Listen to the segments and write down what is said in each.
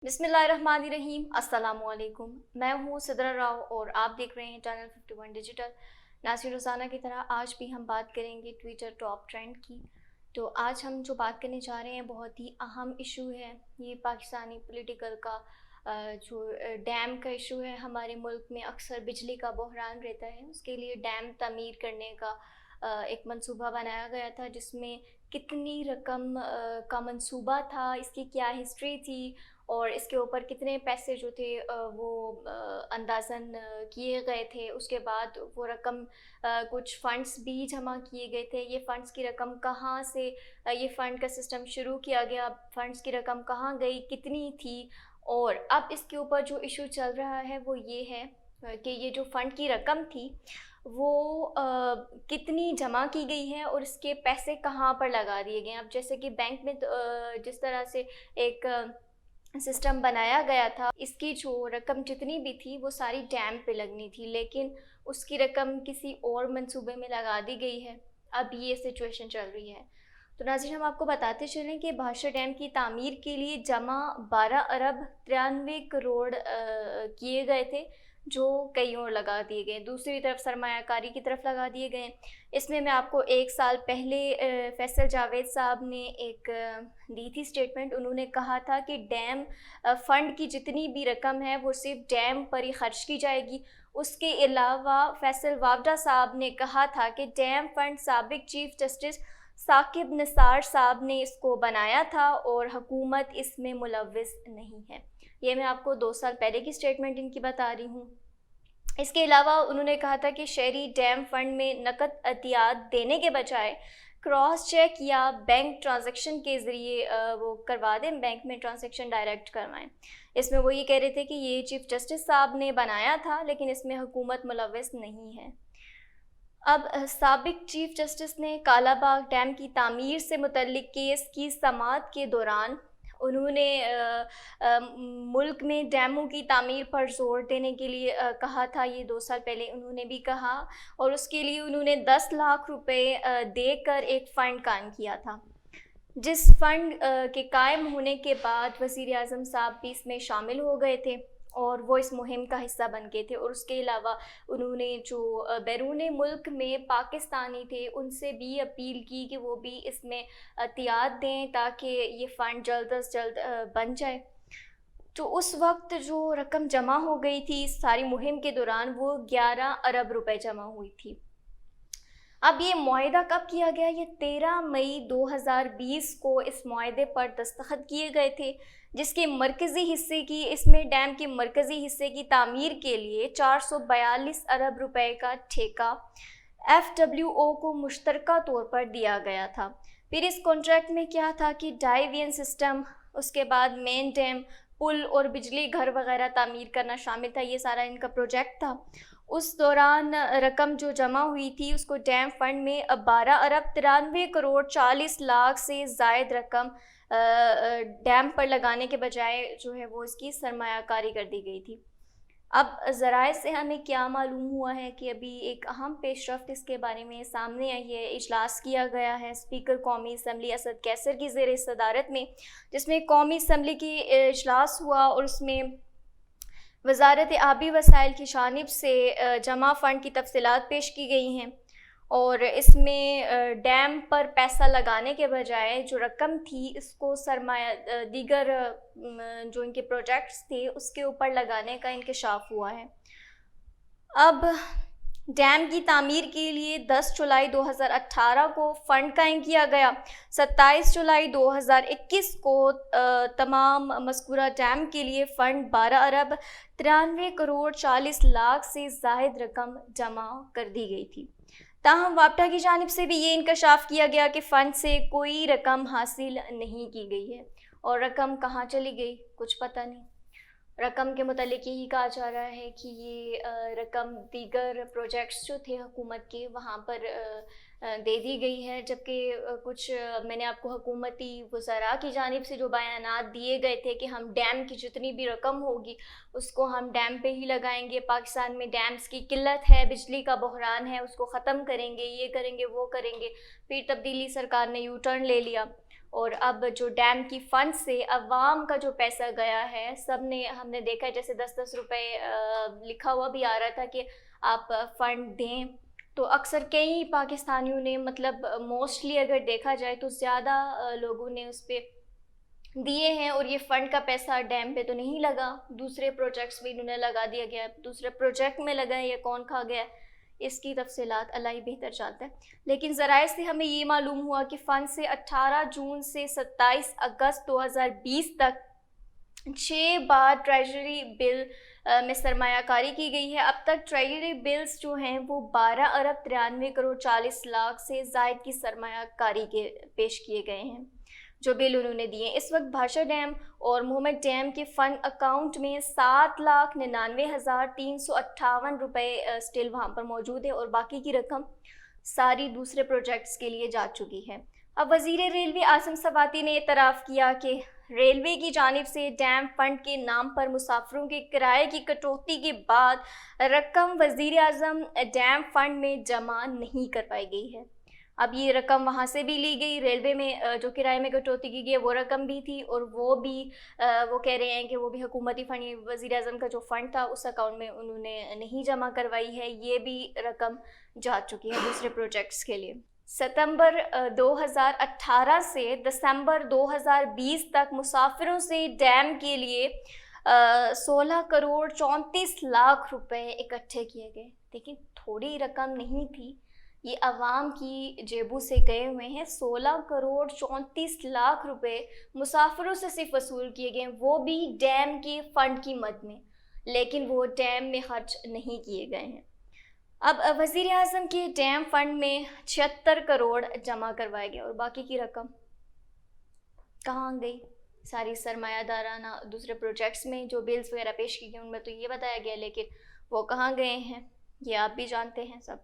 बिस्मिल्लाहिर्रहमानिर्रहीम। अस्सलाम वालेकुम। मैं हूँ सिद्रा राव और आप देख रहे हैं चैनल 51 डिजिटल। नाज़रीन, रोज़ाना की तरह आज भी हम बात करेंगे ट्विटर टॉप ट्रेंड की। तो आज हम जो बात करने जा रहे हैं बहुत ही अहम इशू है। ये पाकिस्तानी पॉलिटिकल का जो डैम का इशू है। हमारे मुल्क में अक्सर बिजली का बहरान रहता है, उसके लिए डैम तमीर करने का एक मंसूबा बनाया गया था, जिसमें कितनी रकम का मंसूबा था, इसकी क्या हिस्ट्री थी और इसके ऊपर कितने पैसे जो थे वो अंदाज़न किए गए थे। उसके बाद वो रकम कुछ फ़ंड्स भी जमा किए गए थे। ये फ़ंड्स की रकम कहाँ से ये फ़ंड का सिस्टम शुरू किया गया, फ़ंड्स की रकम कहाँ गई, कितनी थी। और अब इसके ऊपर जो इशू चल रहा है वो ये है कि ये जो फ़ंड की रकम थी वो कितनी जमा की गई है और इसके पैसे कहाँ पर लगा दिए गए हैं। अब जैसे कि बैंक में जिस तरह से एक सिस्टम बनाया गया था, इसकी जो रकम जितनी भी थी वो सारी डैम पे लगनी थी, लेकिन उसकी रकम किसी और मंसूबे में लगा दी गई है। अब ये सिचुएशन चल रही है। तो नाज़रीन, हम आपको बताते चलें कि भाषा डैम की तामीर के लिए जमा 12 अरब 93 करोड़ किए गए थे, जो कई और लगा दिए गए। दूसरी तरफ सरमायाकारी की तरफ लगा दिए गए। इसमें मैं आपको एक साल पहले फैसल जावेद साहब ने एक दी थी स्टेटमेंट। उन्होंने कहा था कि डैम फ़ंड की जितनी भी रकम है वो सिर्फ डैम पर ही खर्च की जाएगी। उसके अलावा फैसल वावडा साहब ने कहा था कि डैम फ़ंड साबिक चीफ जस्टिस साकिब निसार साहब ने इसको बनाया था और हुकूमत इसमें मुलव्विस नहीं है। ये मैं आपको 2 साल पहले की स्टेटमेंट इनकी बता रही हूँ। इसके अलावा उन्होंने कहा था कि शहरी डैम फंड में नकद अतियात देने के बजाय क्रॉस चेक या बैंक ट्रांजैक्शन के ज़रिए वो करवा दें, बैंक में ट्रांजैक्शन डायरेक्ट करवाएं। इसमें वो ये कह रहे थे कि ये चीफ जस्टिस साहब ने बनाया था, लेकिन इसमें हुकूमत मुलव्विस नहीं है। अब साबिक चीफ जस्टिस ने कालाबाग डैम की तामीर से मुतल्लिक केस की समाअत के दौरान उन्होंने मुल्क में डैमों की तामीर पर ज़ोर देने के लिए कहा था। ये 2 साल पहले उन्होंने भी कहा और उसके लिए उन्होंने 10 लाख रुपए देकर एक फ़ंड कायम किया था, जिस फ़ंड के कायम होने के बाद वज़ीर आज़म साहब भी इसमें शामिल हो गए थे और वो इस मुहिम का हिस्सा बन गए थे। और उसके अलावा उन्होंने जो बैरून मुल्क में पाकिस्तानी थे उनसे भी अपील की कि वो भी इसमें एहतियात दें ताकि ये फ़ंड जल्द अज जल्द बन जाए। तो उस वक्त जो रकम जमा हो गई थी इस सारी मुहिम के दौरान वो 11 अरब रुपए जमा हुई थी। अब ये मुआहिदा कब किया गया? ये 13 मई 2020 को इस मुआहिदे पर दस्तखत किए गए थे, जिसके मरकज़ी हिस्से की इसमें डैम के मरकज़ी हिस्से की तामीर के लिए 442 अरब रुपए का ठेका FWO को मुश्तरका तौर पर दिया गया था। फिर इस कॉन्ट्रैक्ट में क्या था कि डाइवियन सिस्टम, उसके बाद मेन डैम, पुल और बिजली घर वगैरह तामीर करना शामिल था। ये सारा इनका प्रोजेक्ट था। उस दौरान रकम जो जमा हुई थी उसको डैम फंड में 12 अरब 93 करोड़ 40 लाख से ज़ायद रकम डैम पर लगाने के बजाय जो है वो इसकी सरमायाकारी कर दी गई थी। अब ज़राए से हमें क्या मालूम हुआ है कि अभी एक अहम पेशरफ्त इसके बारे में सामने आई है। इजलास किया गया है स्पीकर कौमी असम्बली असद कैसर की ज़ेर सदारत में, जिसमें कौमी असम्बली की इजलास हुआ और उसमें वज़ारत आबी वसाइल की जानिब से जमा फ़ंड की तफसीलात पेश की गई हैं और इसमें डैम पर पैसा लगाने के बजाय जो रकम थी इसको सरमाया दीगर जो इनके प्रोजेक्ट्स थे उसके ऊपर लगाने का इंकशाफ हुआ है। अब डैम की तामीर के लिए 10 जुलाई 2018 को फ़ंड कायम किया गया। 27 जुलाई 2021 को तमाम मज़कूरा डैम के लिए फ़ंड 12 अरब 93 करोड़ 40 लाख से ज़ायद रकम जमा कर दी गई थी। ताहम वापडा की जानिब से भी ये इंकशाफ किया गया कि फ़ंड से कोई रकम हासिल नहीं की गई है और रकम कहाँ चली गई कुछ पता नहीं। रकम के मुतालिक यही कहा जा रहा है कि ये रकम दीगर प्रोजेक्ट्स जो थे हुकूमत के वहाँ पर दे दी गई है, जबकि कुछ मैंने आपको हुकूमती वज़रा की जानिब से जो बयानात दिए गए थे कि हम डैम की जितनी भी रकम होगी उसको हम डैम पे ही लगाएंगे, पाकिस्तान में डैम्स की किल्लत है, बिजली का बहरान है, उसको ख़त्म करेंगे, ये करेंगे वो करेंगे। फिर तब्दीली सरकार ने यू टर्न ले लिया اور اب جو ڈیم کی فنڈ سے عوام کا جو پیسہ گیا ہے، ہم نے دیکھا جیسے 10-10 روپے لکھا ہوا بھی آ رہا تھا کہ آپ فنڈ دیں، تو اکثر کئی پاکستانیوں نے مطلب موسٹلی اگر دیکھا جائے تو زیادہ لوگوں نے اس پہ دیے ہیں، اور یہ فنڈ کا پیسہ ڈیم پہ تو نہیں لگا، دوسرے پروجیکٹس میں انہوں نے لگا دیا گیا ہے، دوسرے پروجیکٹ میں لگا ہے، یا کون کھا گیا ہے اس کی تفصیلات اللہ ہی بہتر جانتا ہے۔ لیکن ذرائع سے ہمیں یہ معلوم ہوا کہ فنڈ سے 18 جون سے 27 اگست 2020 تک 6 بار ٹریجری بل میں سرمایہ کاری کی گئی ہے۔ اب تک ٹریجری بلز جو ہیں وہ 12 ارب 93 کروڑ 40 لاکھ سے زائد کی سرمایہ کاری کے پیش کیے گئے ہیں جو بل انہوں نے دیے۔ اس وقت بھاشا ڈیم اور محمد ڈیم کے فنڈ اکاؤنٹ میں 7,99,358 روپے سٹل وہاں پر موجود ہے، اور باقی کی رقم ساری دوسرے پروجیکٹس کے لیے جا چکی ہے۔ اب وزیر ریلوے عاصم سواتی نے اعتراف کیا کہ ریلوے کی جانب سے ڈیم فنڈ کے نام پر مسافروں کے کرائے کی کٹوتی کے بعد رقم وزیر اعظم ڈیم فنڈ میں جمع نہیں کروائی گئی ہے۔ اب یہ رقم وہاں سے بھی لی گئی، ریلوے میں جو کرائے میں کٹوتی کی گئی وہ رقم بھی تھی، اور وہ کہہ رہے ہیں کہ وہ بھی حکومتی فنڈ، وزیر اعظم کا جو فنڈ تھا اس اکاؤنٹ میں انہوں نے نہیں جمع کروائی ہے، یہ بھی رقم جا چکی ہے دوسرے پروجیکٹس کے لیے۔ ستمبر 2018 سے دسمبر 2020 تک مسافروں سے ڈیم کے لیے 16 کروڑ 34 لاکھ روپے اکٹھے کیے گئے۔ لیکن تھوڑی رقم نہیں تھی، یہ عوام کی جیبوں سے گئے ہوئے ہیں۔ 16 کروڑ 34 لاکھ روپے مسافروں سے صرف وصول کیے گئے، وہ بھی ڈیم کے فنڈ کی مد میں، لیکن وہ ڈیم میں خرچ نہیں کیے گئے ہیں۔ اب وزیر اعظم کے ڈیم فنڈ میں 76 کروڑ جمع کروائے گئے، اور باقی کی رقم کہاں گئی؟ ساری سرمایہ دارانہ دوسرے پروجیکٹس میں جو بلز وغیرہ پیش کی گئی ان میں تو یہ بتایا گیا، لیکن وہ کہاں گئے ہیں یہ آپ بھی جانتے ہیں سب۔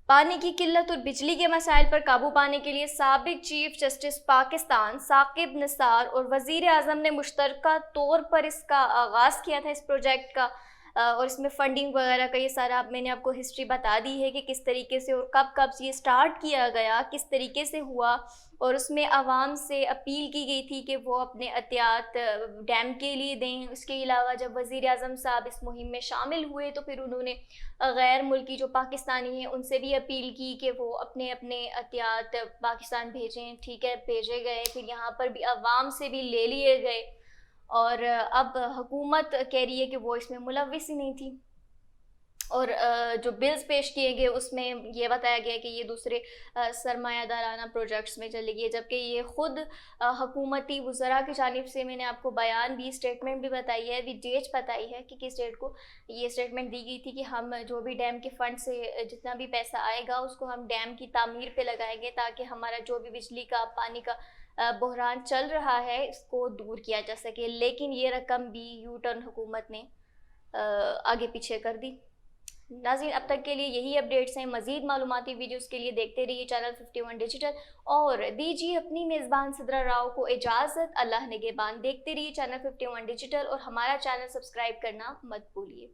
پانی کی قلت اور بجلی کے مسائل پر قابو پانے کے لیے سابق چیف جسٹس پاکستان ثاقب نثار اور وزیر اعظم نے مشترکہ طور پر اس کا آغاز کیا تھا، اس پروجیکٹ کا، اور اس میں فنڈنگ وغیرہ کا یہ سارا میں نے آپ کو ہسٹری بتا دی ہے کہ کس طریقے سے اور کب یہ سٹارٹ کیا گیا، کس طریقے سے ہوا، اور اس میں عوام سے اپیل کی گئی تھی کہ وہ اپنے عطیات ڈیم کے لیے دیں۔ اس کے علاوہ جب وزیر اعظم صاحب اس مہم میں شامل ہوئے تو پھر انہوں نے غیر ملکی جو پاکستانی ہیں ان سے بھی اپیل کی کہ وہ اپنے عطیات پاکستان بھیجیں۔ ٹھیک ہے، بھیجے گئے، پھر یہاں پر بھی عوام سے بھی لے لیے گئے، اور اب حکومت کہہ رہی ہے کہ وہ اس میں ملوث ہی نہیں تھی، اور جو بلز پیش کیے گئے اس میں یہ بتایا گیا کہ یہ دوسرے سرمایہ دارانہ پروجیکٹس میں چلے گئے، جبکہ یہ خود حکومتی وزراء کی جانب سے میں نے آپ کو بیان بھی، اسٹیٹمنٹ بھی بتائی ہے، ڈیٹ بتائی ہے کہ کس ڈیٹ کو یہ اسٹیٹمنٹ دی گئی تھی کہ ہم جو بھی ڈیم کے فنڈ سے جتنا بھی پیسہ آئے گا اس کو ہم ڈیم کی تعمیر پہ لگائیں گے، تاکہ ہمارا جو بھی بجلی کا پانی کا بحران چل رہا ہے اس کو دور کیا جا سکے۔ لیکن یہ رقم بھی یو ٹرن حکومت نے آگے پیچھے کر دی۔ ناظرین، اب تک کے لیے یہی اپڈیٹس ہیں۔ مزید معلوماتی ویڈیوز کے لیے دیکھتے رہیے چینل 51 ڈیجیٹل، اور دیجیے اپنی میزبان صدرہ راؤ کو اجازت۔ اللہ نگہبان۔ دیکھتے رہیے چینل 51 ڈیجیٹل، اور ہمارا چینل سبسکرائب کرنا مت بھولیے۔